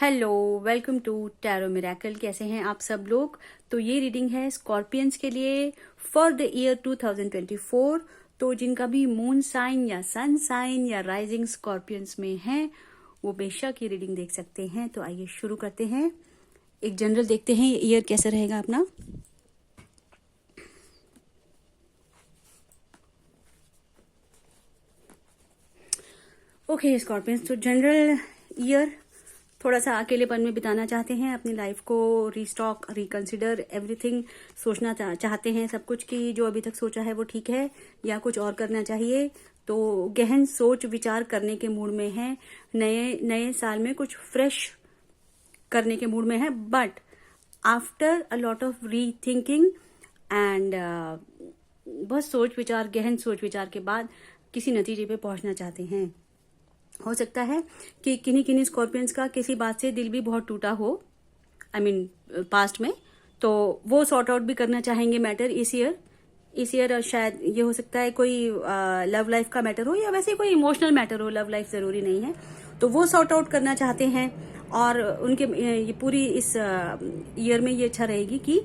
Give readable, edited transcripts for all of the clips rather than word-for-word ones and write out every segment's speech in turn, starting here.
Hello, welcome to tarot miracle. कैसे हैं आप सब लोग। तो ये रीडिंग है स्कॉर्पियंस के लिए फॉर द ईयर 2024। तो जिनका भी मून साइन या सन साइन या राइजिंग स्कॉर्पियंस में है वो बेशक ये रीडिंग देख सकते हैं। तो आइए शुरू करते हैं। एक जनरल देखते हैं ये ईयर कैसा रहेगा अपना। ओके स्कॉर्पियंस, तो जनरल ईयर थोड़ा सा अकेलेपन में बिताना चाहते हैं, अपनी लाइफ को रीस्टॉक रिकंसिडर एवरीथिंग सोचना चाहते हैं, सब कुछ की जो अभी तक सोचा है वो ठीक है या कुछ और करना चाहिए। तो गहन सोच विचार करने के मूड में है, नए साल में कुछ फ्रेश करने के मूड में है, but after a lot of री थिंकिंग एंड बहुत सोच विचार, गहन सोच विचार के बाद किसी नतीजे पे पहुंचना चाहते हैं। हो सकता है कि किन्हीं स्कॉर्पियंस का किसी बात से दिल भी बहुत टूटा हो, आई मीन पास्ट में, तो वो सॉर्ट आउट भी करना चाहेंगे मैटर इस ईयर। शायद ये हो सकता है कोई लव लाइफ का मैटर हो या वैसे कोई इमोशनल मैटर हो, लव लाइफ जरूरी नहीं है, तो वो सॉर्ट आउट करना चाहते हैं। और उनके ये पूरी इस ईयर में ये इच्छा रहेगी कि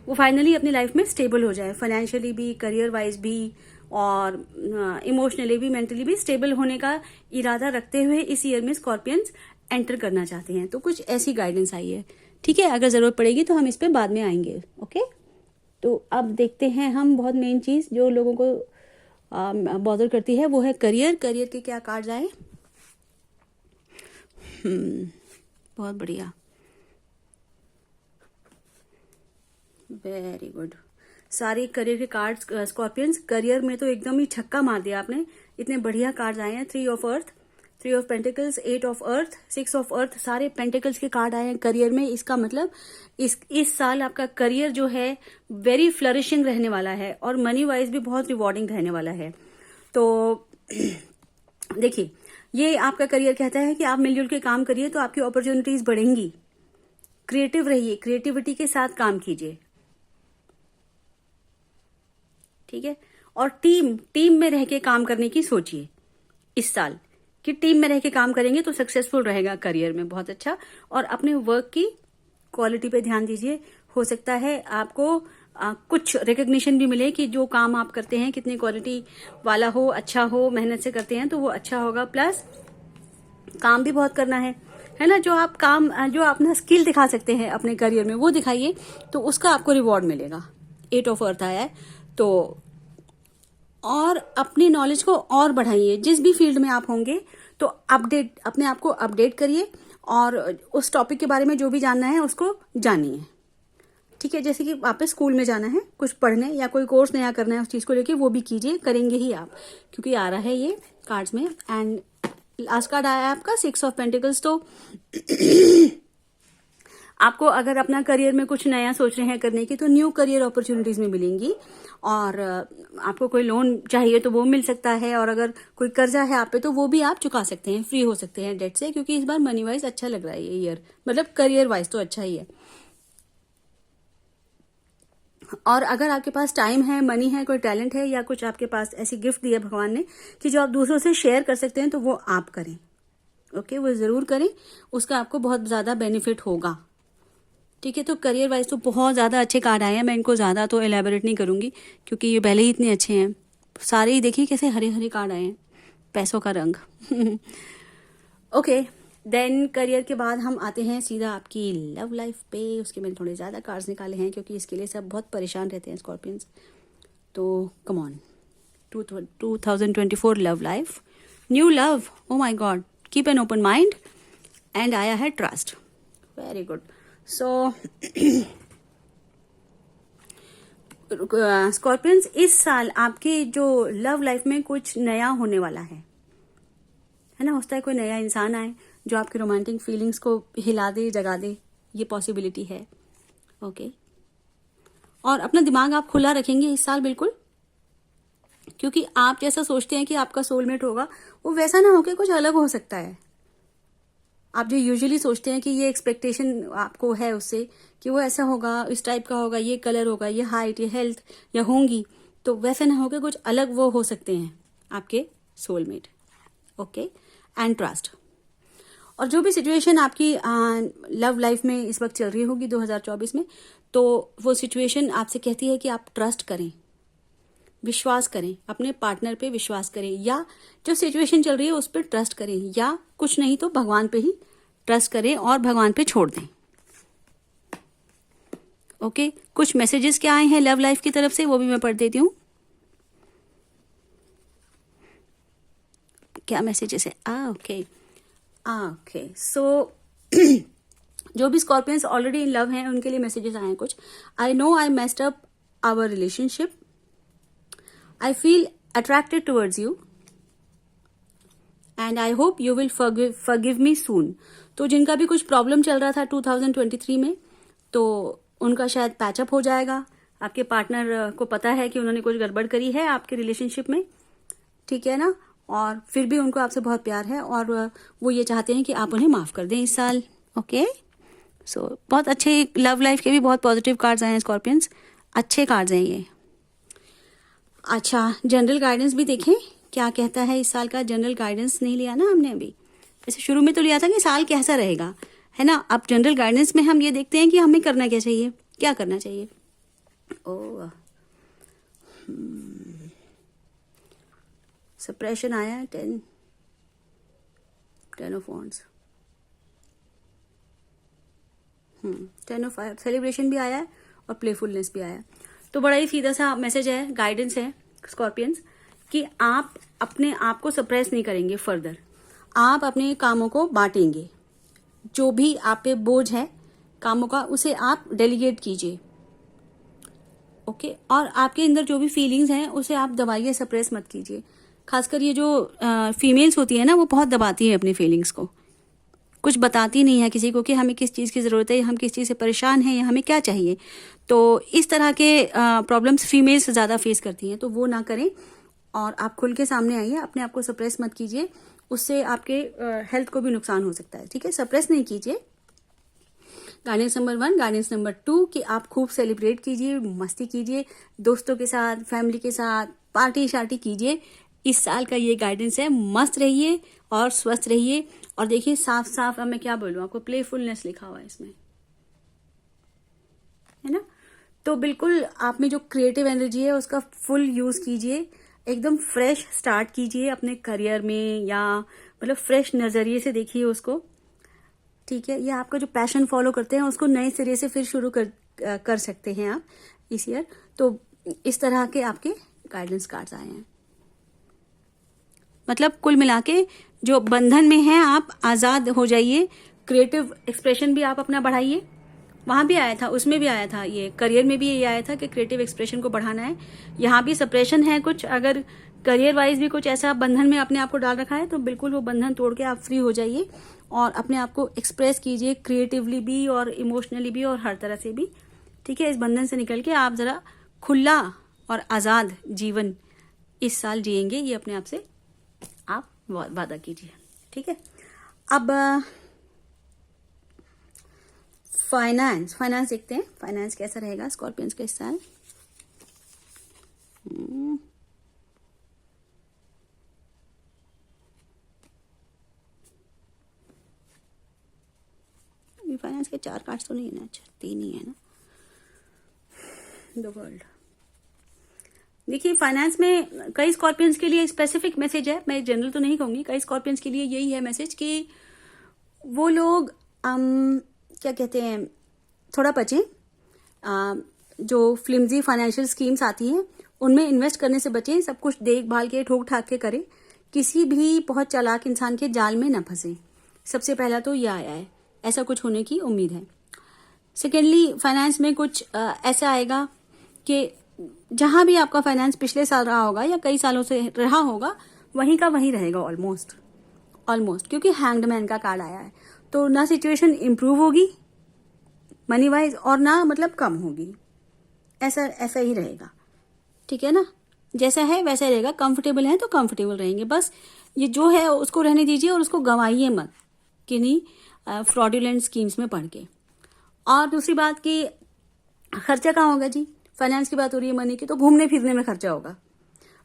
वो फाइनली अपनी लाइफ में स्टेबल हो जाए, फाइनेंशियली भी, करियर वाइज भी और इमोशनली भी, मेंटली भी स्टेबल होने का इरादा रखते हुए इस ईयर में स्कॉर्पियंस एंटर करना चाहते हैं। तो कुछ ऐसी गाइडेंस आई है, ठीक है। अगर जरूरत पड़ेगी तो हम इस पे बाद में आएंगे, ओके। तो अब देखते हैं हम, बहुत मेन चीज जो लोगों को बॉदर करती है वो है करियर के क्या कार्ड्स आए। बहुत बढ़िया, वेरी गुड। सारे करियर के कार्ड्स स्कॉर्पियंस, करियर में तो एकदम ही छक्का मार दिया आपने, इतने बढ़िया कार्ड्स आए हैं। 3 of earth, 3 of pentacles, 8 of earth, 6 of earth, सारे पेंटिकल्स के कार्ड आए हैं करियर में। इसका मतलब इस साल आपका करियर जो है वेरी फ्लरिशिंग रहने वाला है और मनी वाइज भी बहुत रिवॉर्डिंग रहने वाला है। तो देखिए, ये आपका करियर कहता है कि आप मिलजुल के काम करिए तो आपकी अपॉर्चुनिटीज बढ़ेंगी। क्रिएटिव रहिए, क्रिएटिविटी के साथ काम कीजिए, ठीक है। और टीम में रह के काम करने की सोचिए इस साल, कि टीम में रह के काम करेंगे तो सक्सेसफुल रहेगा करियर में, बहुत अच्छा। और अपने वर्क की क्वालिटी पे ध्यान दीजिए। हो सकता है आपको कुछ रिकग्निशन भी मिले कि जो काम आप करते हैं कितनी क्वालिटी वाला हो, अच्छा हो, मेहनत से करते हैं तो वो अच्छा होगा। प्लस काम भी बहुत करना है ना। जो आप काम, जो अपना स्किल दिखा सकते हैं अपने करियर में वो दिखाइए, तो उसका आपको रिवॉर्ड मिलेगा। 8 ऑफ अर्थ आया है, तो और अपनी नॉलेज को और बढ़ाइए। जिस भी फील्ड में आप होंगे तो अपने आप को अपडेट करिए और उस टॉपिक के बारे में जो भी जानना है उसको जानिए, ठीक है। जैसे कि आप स्कूल में जाना है कुछ पढ़ने या कोई कोर्स नया करना है, उस चीज को लेके वो भी कीजिए, करेंगे ही आप, क्योंकि आ रहा है ये कार्ड्स में। एंड लास्ट कार्ड आया है आपका 6 ऑफ पेंटिकल्स। तो आपको अगर अपना करियर में कुछ नया सोच रहे हैं करने की तो न्यू करियर अपॉर्चुनिटीज में मिलेंगी। और आपको कोई लोन चाहिए तो वो मिल सकता है, और अगर कोई कर्जा है आप पे तो वो भी आप चुका सकते हैं, फ्री हो सकते हैं डेट से, क्योंकि इस बार मनी वाइज अच्छा लग रहा है ये ईयर, मतलब करियर वाइज तो अच्छा ही है। और अगर आपके पास टाइम है, मनी है, कोई टैलेंट है या कुछ आपके पास ऐसी गिफ्ट दी है भगवान ने कि जो आप दूसरों से शेयर कर सकते हैं तो वो आप करें, ओके, वो जरूर करें, उसका आपको बहुत ज्यादा बेनिफिट होगा, ठीक है। तो करियर वाइज तो बहुत ज्यादा अच्छे कार्ड आए हैं, मैं इनको ज्यादा तो एलैबोरेट नहीं करूंगी क्योंकि ये पहले ही इतने अच्छे हैं। सारे ही देखिए कैसे हरे हरे कार्ड आए हैं, पैसों का रंग। ओके, देन करियर के बाद हम आते हैं सीधा आपकी लव लाइफ पे। उसके मैंने थोड़े ज्यादा कार्ड्स निकाले हैं क्योंकि इसके लिए सब बहुत परेशान रहते हैं स्कॉर्पियंस। तो come on, 2024 love life, new love, O my God, keep an open mind. And आया है ट्रस्ट, वेरी गुड। सो स्कॉर्पियंस, इस साल आपकी जो लव लाइफ में कुछ नया होने वाला है ना। होता है कोई नया इंसान आए जो आपकी रोमांटिक फीलिंग्स को हिला दे, जगा दे, ये पॉसिबिलिटी है, ओके। और अपना दिमाग आप खुला रखेंगे इस साल बिल्कुल, क्योंकि आप जैसा सोचते हैं कि आपका सोलमेट होगा वो वैसा ना होके कुछ अलग हो सकता है। आप जो यूजुअली सोचते हैं कि ये एक्सपेक्टेशन आपको है उससे कि वो ऐसा होगा, इस टाइप का होगा, ये कलर होगा, ये हाइट, ये हेल्थ या होंगी, तो वैसा ना होकर कुछ अलग वो हो सकते हैं आपके सोलमेट, ओके। एंड ट्रस्ट, और जो भी सिचुएशन आपकी लव लाइफ में इस वक्त चल रही होगी 2024 में, तो वो सिचुएशन आपसे कहती है कि आप ट्रस्ट करें, विश्वास करें, अपने पार्टनर पे विश्वास करें, या जो सिचुएशन चल रही है उस पर ट्रस्ट करें, या कुछ नहीं तो भगवान पे ही ट्रस्ट करें और भगवान पे छोड़ दें। ओके, कुछ मैसेजेस क्या आए हैं लव लाइफ की तरफ से वो भी मैं पढ़ देती हूँ। क्या मैसेजेस है? ओके सो जो भी स्कॉर्पियंस ऑलरेडी इन लव हैं उनके लिए मैसेजेस आए हैं कुछ। I know I messed up our relationship, I feel attracted towards you and I hope you will forgive me soon. तो जिनका भी कुछ प्रॉब्लम चल रहा था 2023 में, तो उनका शायद पैचअप हो जाएगा। आपके पार्टनर को पता है कि उन्होंने कुछ गड़बड़ करी है आपके रिलेशनशिप में, ठीक है ना, और फिर भी उनको आपसे बहुत प्यार है और वो ये चाहते हैं कि आप उन्हें माफ कर दें इस साल। ओके सो बहुत अच्छे लव लाइफ के भी बहुत पॉजिटिव कार्ड्स आए हैं स्कॉर्पियंस, अच्छे कार्ड्स हैं ये। अच्छा, जनरल गाइडेंस भी देखें क्या कहता है इस साल का। जनरल गाइडेंस नहीं लिया ना हमने अभी, वैसे शुरू में तो लिया था कि साल कैसा रहेगा, है ना। अब जनरल गाइडेंस में हम ये देखते हैं कि हमें करना क्या चाहिए, क्या करना चाहिए। ओह सप्रेशन आया है, 10 of wands, 10 of fire, celebration भी आया है और प्लेफुलनेस भी आया है। तो बड़ा ही सीधा सा मैसेज है, गाइडेंस है स्कॉर्पियंस, कि आप अपने आप को सप्रेस नहीं करेंगे फर्दर, आप अपने कामों को बांटेंगे, जो भी आप पे बोझ है कामों का उसे आप डेलीगेट कीजिए। ओके, और आपके अंदर जो भी फीलिंग्स हैं उसे आप दबाइए, सप्रेस मत कीजिए। खासकर ये जो फीमेल्स होती है ना, वो बहुत दबाती है अपनी फीलिंग्स को, कुछ बताती नहीं है किसी को कि हमें किस चीज़ की ज़रूरत है, हम किस चीज़ से परेशान हैं या हमें क्या चाहिए। तो इस तरह के प्रॉब्लम्स फीमेल्स ज़्यादा फेस करती हैं, तो वो ना करें और आप खुल के सामने आइए, अपने आप को सप्रेस मत कीजिए, उससे आपके हेल्थ को भी नुकसान हो सकता है, ठीक है। सप्रेस नहीं कीजिए। Guidance number 1। गाइडेंस नंबर 2 कि आप खूब सेलिब्रेट कीजिए, मस्ती कीजिए, दोस्तों के साथ, फैमिली के साथ पार्टी शार्टी कीजिए। इस साल का ये गाइडेंस है, मस्त रहिए और स्वस्थ रहिए। और देखिए साफ साफ, अब मैं क्या बोलूं आपको, प्लेफुलनेस लिखा हुआ है इसमें, है ना। तो बिल्कुल आप में जो क्रिएटिव एनर्जी है उसका फुल यूज कीजिए, एकदम फ्रेश स्टार्ट कीजिए अपने करियर में, या मतलब फ्रेश नजरिए से देखिए उसको, ठीक है। या आपका जो पैशन फॉलो करते हैं उसको नए सिरे से फिर शुरू कर सकते हैं आप इस ईयर। तो इस तरह के आपके गाइडेंस कार्ड्स आए हैं। मतलब कुल मिला के जो बंधन में हैं आप आजाद हो जाइए, क्रिएटिव एक्सप्रेशन भी आप अपना बढ़ाइए। वहां भी आया था, उसमें भी आया था, ये करियर में भी ये आया था कि क्रिएटिव एक्सप्रेशन को बढ़ाना है। यहाँ भी सप्रेशन है कुछ, अगर करियर वाइज भी कुछ ऐसा बंधन में अपने आप को डाल रखा है तो बिल्कुल वो बंधन तोड़ के आप फ्री हो जाइए और अपने आप को एक्सप्रेस कीजिए, क्रिएटिवली भी और इमोशनली भी और हर तरह से भी, ठीक है। इस बंधन से निकल के आप जरा खुला और आजाद जीवन इस साल जिएंगे, ये अपने आप से आप वादा कीजिए, ठीक है। अब फाइनेंस देखते हैं, फाइनेंस कैसा रहेगा स्कॉर्पियंस का इस साल। फाइनेंस के 4 कार्ड्स तो नहीं है ना, अच्छा 3 ही है ना। द वर्ल्ड, देखिए फाइनेंस में कई स्कॉर्पियंस के लिए स्पेसिफिक मैसेज है, मैं जनरल तो नहीं कहूंगी, कई स्कॉर्पियंस के लिए यही है मैसेज कि वो लोग क्या कहते हैं, थोड़ा बचें। जो फ्लिम्जी फाइनेंशियल स्कीम्स आती हैं उनमें इन्वेस्ट करने से बचें, सब कुछ देखभाल के ठोक ठाक के करें, किसी भी बहुत चालाक इंसान के जाल में न फंसे। सबसे पहला तो यह आया है, ऐसा कुछ होने की उम्मीद है। सेकेंडली, फाइनेंस में कुछ ऐसा आएगा कि जहां भी आपका फाइनेंस पिछले साल रहा होगा या कई सालों से रहा होगा, वहीं का वहीं रहेगा ऑलमोस्ट, क्योंकि हैंग्ड मैन का कार्ड आया है। तो ना सिचुएशन इंप्रूव होगी मनी वाइज और ना मतलब कम होगी, ऐसा ही रहेगा, ठीक है ना। जैसा है वैसा रहेगा, कंफर्टेबल है तो कंफर्टेबल रहेंगे, बस ये जो है उसको रहने दीजिए और उसको गंवाइए मत किन्हीं फ्रॉडुलेंट स्कीम्स में पढ़ के। और दूसरी बात कि खर्चा कहाँ होगा जी, फाइनेंस की बात हो रही है मनी की, तो घूमने फिरने में खर्चा होगा।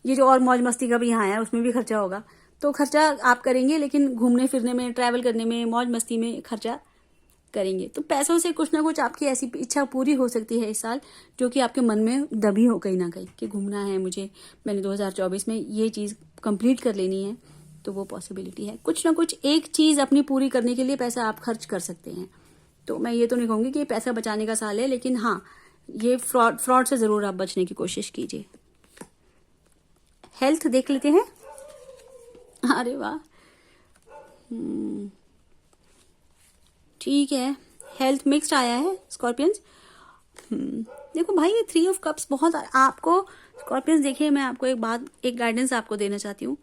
ये जो और मौज मस्ती का भी यहाँ आया है उसमें भी खर्चा होगा, तो खर्चा आप करेंगे, लेकिन घूमने फिरने में, ट्रैवल करने में, मौज मस्ती में खर्चा करेंगे। तो पैसों से कुछ ना कुछ आपकी ऐसी इच्छा पूरी हो सकती है इस साल, जो कि आपके मन में दबी हो कहीं ना कहीं कि घूमना है मुझे, मैंने 2024 में ये चीज़ कंप्लीट कर लेनी है। तो वो पॉसिबिलिटी है। कुछ ना कुछ एक चीज़ अपनी पूरी करने के लिए पैसा आप खर्च कर सकते हैं। तो मैं ये तो नहीं कहूँगी कि पैसा बचाने का साल है, लेकिन हाँ, ये फ्रॉड से ज़रूर आप बचने की कोशिश कीजिए। हेल्थ देख लेते हैं। अरे वाह, ठीक है, हेल्थ मिक्स्ड आया है स्कॉर्पियंस। देखो भाई, ये 3 ऑफ कप्स बहुत आपको स्कॉर्पियंस, देखिए मैं आपको एक गाइडेंस आपको देना चाहती हूँ।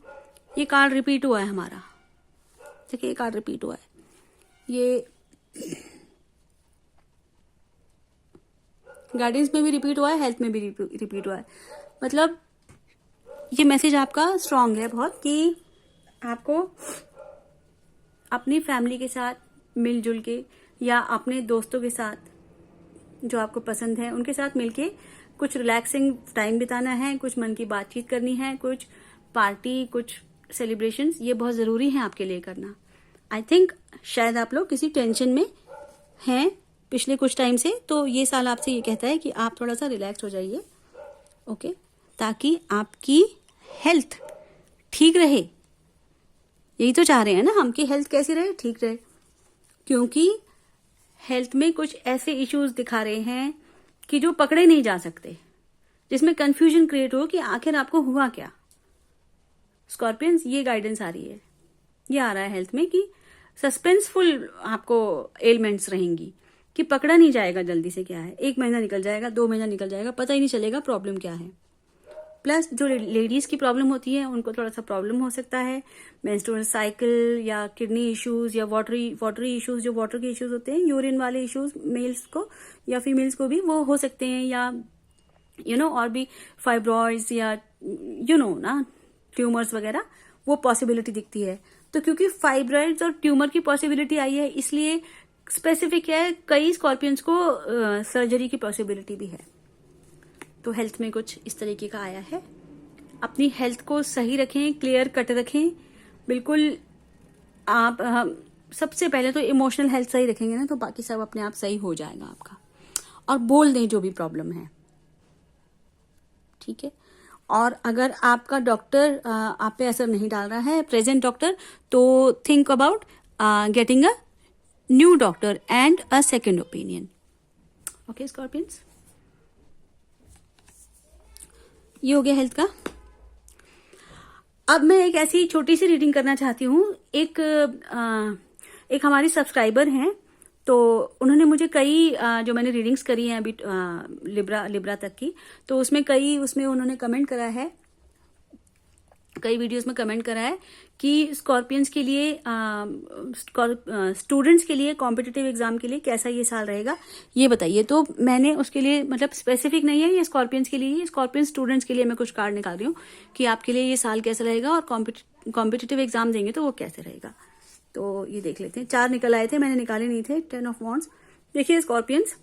ये कार्ड रिपीट हुआ है हमारा, देखिए ये कार्ड रिपीट हुआ है। ये गाइडेंस में भी रिपीट हुआ है, हेल्थ में भी रिपीट हुआ है। मतलब ये मैसेज आपका स्ट्रांग है बहुत, कि आपको अपनी फैमिली के साथ मिलजुल के, या अपने दोस्तों के साथ जो आपको पसंद है उनके साथ मिलके कुछ रिलैक्सिंग टाइम बिताना है, कुछ मन की बातचीत करनी है, कुछ पार्टी, कुछ सेलिब्रेशंस, ये बहुत ज़रूरी है आपके लिए करना। आई थिंक शायद आप लोग किसी टेंशन में हैं पिछले कुछ टाइम से, तो ये साल आपसे ये कहता है कि आप थोड़ा सा रिलैक्स हो जाइए, ओके, ताकि आपकी हेल्थ ठीक रहे। यही तो चाह रहे हैं ना हम, कि हेल्थ कैसी रहे, ठीक रहे। क्योंकि हेल्थ में कुछ ऐसे इश्यूज दिखा रहे हैं कि जो पकड़े नहीं जा सकते, जिसमें कंफ्यूजन क्रिएट हो कि आखिर आपको हुआ क्या। स्कॉर्पियंस, ये गाइडेंस आ रही है, ये आ रहा है हेल्थ में कि सस्पेंसफुल आपको एलिमेंट्स रहेंगी, कि पकड़ा नहीं जाएगा जल्दी से क्या है। 1 महीना निकल जाएगा, 2 महीना निकल जाएगा, पता ही नहीं चलेगा प्रॉब्लम क्या है। प्लस जो लेडीज की प्रॉब्लम होती है उनको थोड़ा सा प्रॉब्लम हो सकता है, मेंस्ट्रुअल साइकिल या किडनी इश्यूज या वाटरी इश्यूज, जो वाटर के इश्यूज होते हैं, यूरिन वाले इश्यूज मेल्स को या फीमेल्स को भी वो हो सकते हैं, या और भी फाइब्रॉइड्स या ना ट्यूमर्स वगैरह, वो पॉसिबिलिटी दिखती है। तो क्योंकि फाइब्रॉइड्स और ट्यूमर की पॉसिबिलिटी आई है, इसलिए स्पेसिफिक है, कई स्कॉर्पियंस को सर्जरी की पॉसिबिलिटी भी है। तो हेल्थ में कुछ इस तरीके का आया है। अपनी हेल्थ को सही रखें, क्लियर कट रखें बिल्कुल। आप सबसे पहले तो इमोशनल हेल्थ सही रखेंगे ना, तो बाकी सब अपने आप सही हो जाएगा आपका। और बोल दें जो भी प्रॉब्लम है, ठीक है। और अगर आपका डॉक्टर आप पे असर नहीं डाल रहा है, प्रेजेंट डॉक्टर, तो think about getting a new doctor and a second opinion. Okay scorpions, ये हो गया हेल्थ का। अब मैं एक ऐसी छोटी सी रीडिंग करना चाहती हूँ। एक हमारी सब्सक्राइबर हैं, तो उन्होंने मुझे कई जो मैंने रीडिंग्स करी हैं अभी लिब्रा तक की, तो उसमें उन्होंने कमेंट करा है, कई वीडियोस में कमेंट करा है कि स्कॉर्पियंस के लिए, स्टूडेंट्स के लिए, कॉम्पिटिटिव एग्जाम के लिए कैसा ये साल रहेगा, ये बताइए। तो मैंने उसके लिए, मतलब स्पेसिफिक नहीं है ये स्कॉर्पियंस के लिए, स्कॉर्पियन स्टूडेंट्स के लिए मैं कुछ कार्ड निकाल रही हूँ कि आपके लिए ये साल कैसा रहेगा, और कॉम्पिटिटिव एग्जाम देंगे तो वो कैसे रहेगा। तो ये देख लेते हैं। 4 निकल आए थे, मैंने निकाले नहीं थे। 10 ऑफ वॉन्ड्स। देखिए स्कॉर्पियंस,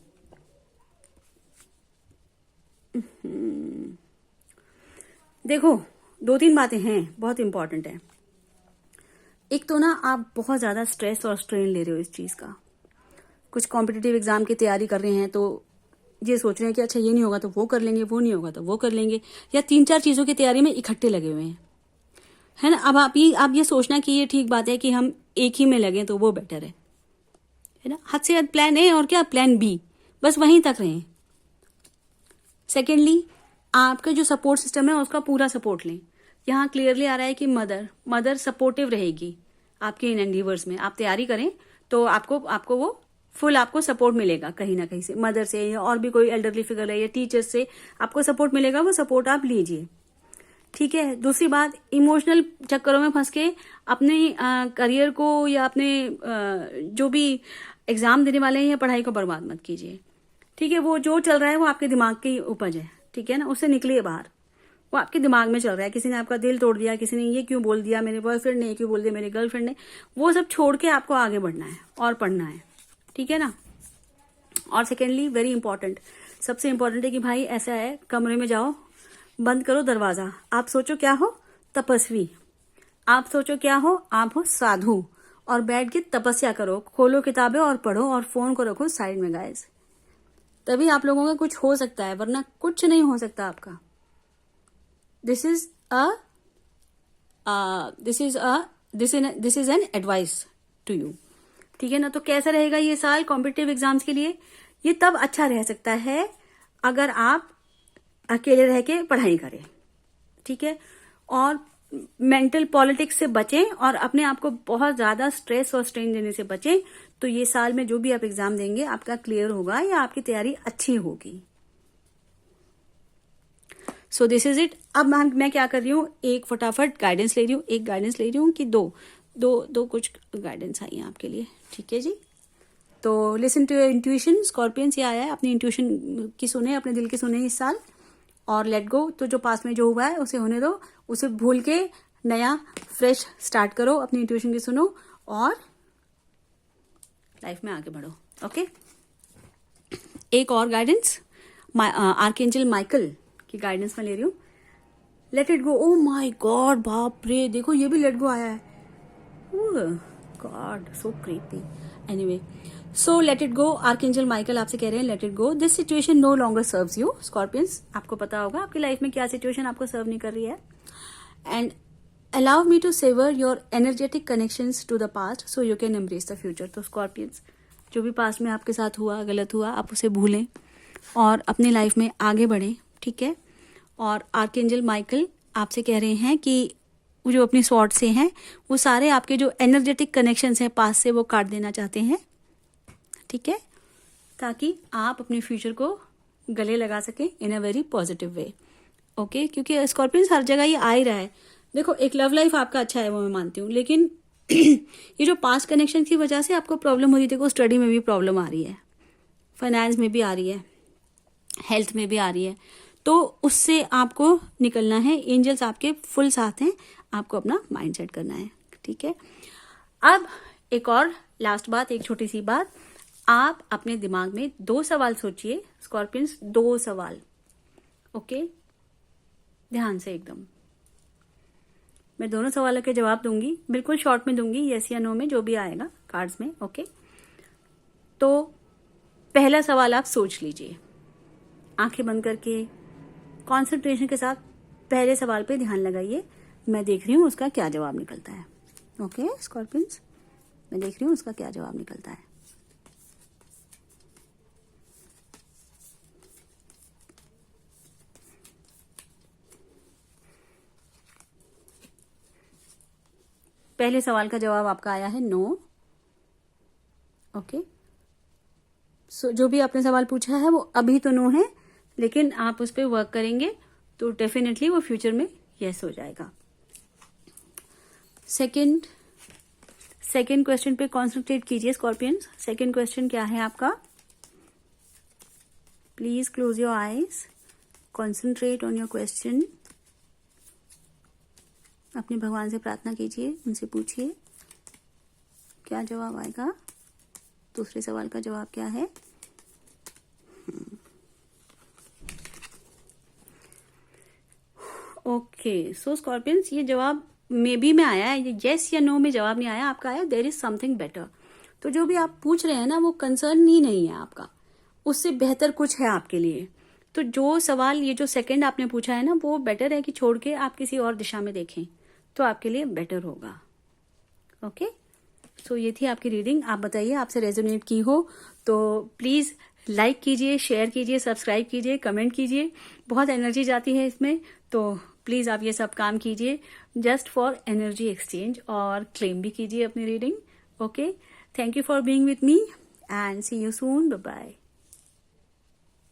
देखो 2-3 बातें हैं बहुत इंपॉर्टेंट है। एक तो ना, आप बहुत ज्यादा स्ट्रेस और स्ट्रेन ले रहे हो इस चीज का। कुछ कॉम्पिटिटिव एग्जाम की तैयारी कर रहे हैं तो ये सोच रहे हैं कि अच्छा ये नहीं होगा तो वो कर लेंगे, वो नहीं होगा तो वो कर लेंगे, या 3-4 चीजों की तैयारी में इकट्ठे लगे हुए हैं, है ना। अब आप ये सोचना कि ये ठीक बात है कि हम एक ही में लगे तो वो बेटर है ना। हद से हद प्लान ए और क्या प्लान बी, बस वहीं तक रहें। सेकेंडली, आपका जो सपोर्ट सिस्टम है उसका पूरा सपोर्ट लें। यहाँ क्लियरली आ रहा है कि मदर सपोर्टिव रहेगी आपके इन एंडीवर्स में। आप तैयारी करें तो आपको वो फुल आपको सपोर्ट मिलेगा कहीं ना कहीं से, मदर से या और भी कोई एल्डरली फिगर है या टीचर्स से आपको सपोर्ट मिलेगा, वो सपोर्ट आप लीजिए, ठीक है। दूसरी बात, इमोशनल चक्करों में फंस के अपने करियर को या अपने जो भी एग्जाम देने वाले हैं या पढ़ाई को बर्बाद मत कीजिए, ठीक है। वो जो चल रहा है वो आपके दिमाग की उपज है, ठीक है ना, उससे निकलिए बाहर। वो आपके दिमाग में चल रहा है, किसी ने आपका दिल तोड़ दिया, किसी ने ये क्यों बोल दिया, मेरे बॉयफ्रेंड ने ये क्यों बोल दिया, मेरे गर्लफ्रेंड ने, वो सब छोड़ के आपको आगे बढ़ना है और पढ़ना है, ठीक है ना। और सेकेंडली, वेरी इंपॉर्टेंट, सबसे इंपॉर्टेंट है कि भाई ऐसा है, कमरे में जाओ, बंद करो दरवाजा, आप सोचो क्या हो, तपस्वी, आप सोचो क्या हो, आप हो साधु और बैठ के तपस्या करो, खोलो किताबें और पढ़ो और फोन को रखो साइड में गाइस, तभी आप लोगों का कुछ हो सकता है, वरना कुछ नहीं हो सकता आपका। This is an advice to you, ठीक है ना। तो कैसा रहेगा ये साल कॉम्पिटिटिव एग्जाम्स के लिए? ये तब अच्छा रह सकता है अगर आप अकेले रह के पढ़ाई करें, ठीक है, और मेंटल पॉलिटिक्स से बचें और अपने आप को बहुत ज्यादा स्ट्रेस और स्ट्रेन देने से बचें। तो ये साल में जो भी आप एग्जाम देंगे आपका क्लियर होगा या आपकी तैयारी अच्छी होगी। So this is it. अब मैं क्या कर रही हूँ, एक फटाफट गाइडेंस ले रही हूँ, एक गाइडेंस ले रही हूँ कि दो कुछ गाइडेंस आई है आपके लिए, ठीक है जी। तो listen to your intuition scorpions, ये आया है, अपनी इंट्यूशन की सुने, अपने दिल की सुने इस साल, और लेट गो। तो जो पास में जो हुआ है उसे होने दो, उसे भूल के नया फ्रेश स्टार्ट करो, अपनी इंट्यूशन की सुनो और लाइफ में आगे बढ़ो। ओके, एक और गाइडेंस आर्कएंजल माइकल की गाइडेंस में ले रही हूँ। Let it go. Oh my God, बाप रे, देखो ये भी लेट गो आया है। God, so creepy. Anyway, so let it go. Archangel Michael आपसे कह रहे हैं let it go. This situation no longer serves you scorpions. आपको पता होगा आपकी लाइफ में क्या सिचुएशन आपको सर्व नहीं कर रही है। And allow me to sever your energetic connections to the past so you can embrace the future. तो स्कॉर्पियंस, जो भी पास्ट में आपके साथ हुआ, गलत हुआ, आप उसे भूलें और अपनी लाइफ में आगे बढ़ें, ठीक है। और आर्कएंजल माइकल आपसे कह रहे हैं कि वो जो अपनी स्वॉर्ड से हैं, वो सारे आपके जो एनर्जेटिक कनेक्शंस हैं पास से, वो काट देना चाहते हैं, ठीक है, ताकि आप अपने फ्यूचर को गले लगा सकें in a very positive way. Okay, क्योंकि स्कॉर्पियंस हर जगह ये आ ही रहा है। देखो, एक लव लाइफ आपका अच्छा है, वो मैं मानती हूँ, लेकिन ये जो पास्ट कनेक्शन की वजह से आपको प्रॉब्लम हो रही थी, देखो स्टडी में भी प्रॉब्लम आ रही है, फाइनेंस में भी आ रही है, हेल्थ में भी आ रही है, तो उससे आपको निकलना है। एंजल्स आपके फुल साथ हैं, आपको अपना माइंड सेट करना है, ठीक है। अब एक और लास्ट बात, एक छोटी सी बात, आप अपने दिमाग में 2 सवाल सोचिए स्कॉर्पियंस, 2 सवाल। ओके, ध्यान से एकदम। मैं दोनों सवालों के जवाब दूंगी, बिल्कुल शॉर्ट में दूंगी, यस या नो में, जो भी आएगा कार्ड्स में। ओके, तो पहला सवाल आप सोच लीजिए, आंखें बंद करके कंसंट्रेशन के साथ पहले सवाल पे ध्यान लगाइए। मैं देख रही हूँ उसका क्या जवाब निकलता है। ओके स्कॉर्पियंस, मैं देख रही हूँ उसका क्या जवाब निकलता है। पहले सवाल का जवाब आपका आया है नो। ओके, सो जो भी आपने सवाल पूछा है वो अभी तो नो है, लेकिन आप उस पर वर्क करेंगे तो डेफिनेटली वो फ्यूचर में यस हो जाएगा। सेकंड क्वेश्चन पे कॉन्सेंट्रेट कीजिए स्कॉर्पियंस। सेकंड क्वेश्चन क्या है आपका? Please close your eyes, concentrate on your question. अपने भगवान से प्रार्थना कीजिए, उनसे पूछिए क्या जवाब आएगा। दूसरे सवाल का जवाब क्या है? ओके, सो स्कॉर्पियंस, ये जवाब मे बी में आया है, ये यस या नो में जवाब नहीं आया, आपका आया देयर इज समथिंग बेटर। तो जो भी आप पूछ रहे हैं ना, वो कंसर्न ही नहीं है आपका, उससे बेहतर कुछ है आपके लिए। तो जो सवाल ये जो सेकंड आपने पूछा है ना, वो बेटर है कि छोड़ के आप किसी और दिशा में देखें, तो आपके लिए बेटर होगा। ओके, सो ये थी आपकी रीडिंग। आप बताइए, आपसे रेजोनेट की हो तो प्लीज लाइक कीजिए, शेयर कीजिए, सब्सक्राइब कीजिए, कमेंट कीजिए। बहुत एनर्जी जाती है इसमें, तो प्लीज आप ये सब काम कीजिए जस्ट फॉर एनर्जी एक्सचेंज, और क्लेम भी कीजिए अपनी reading. Okay, thank you for being with me and see you soon, bye bye.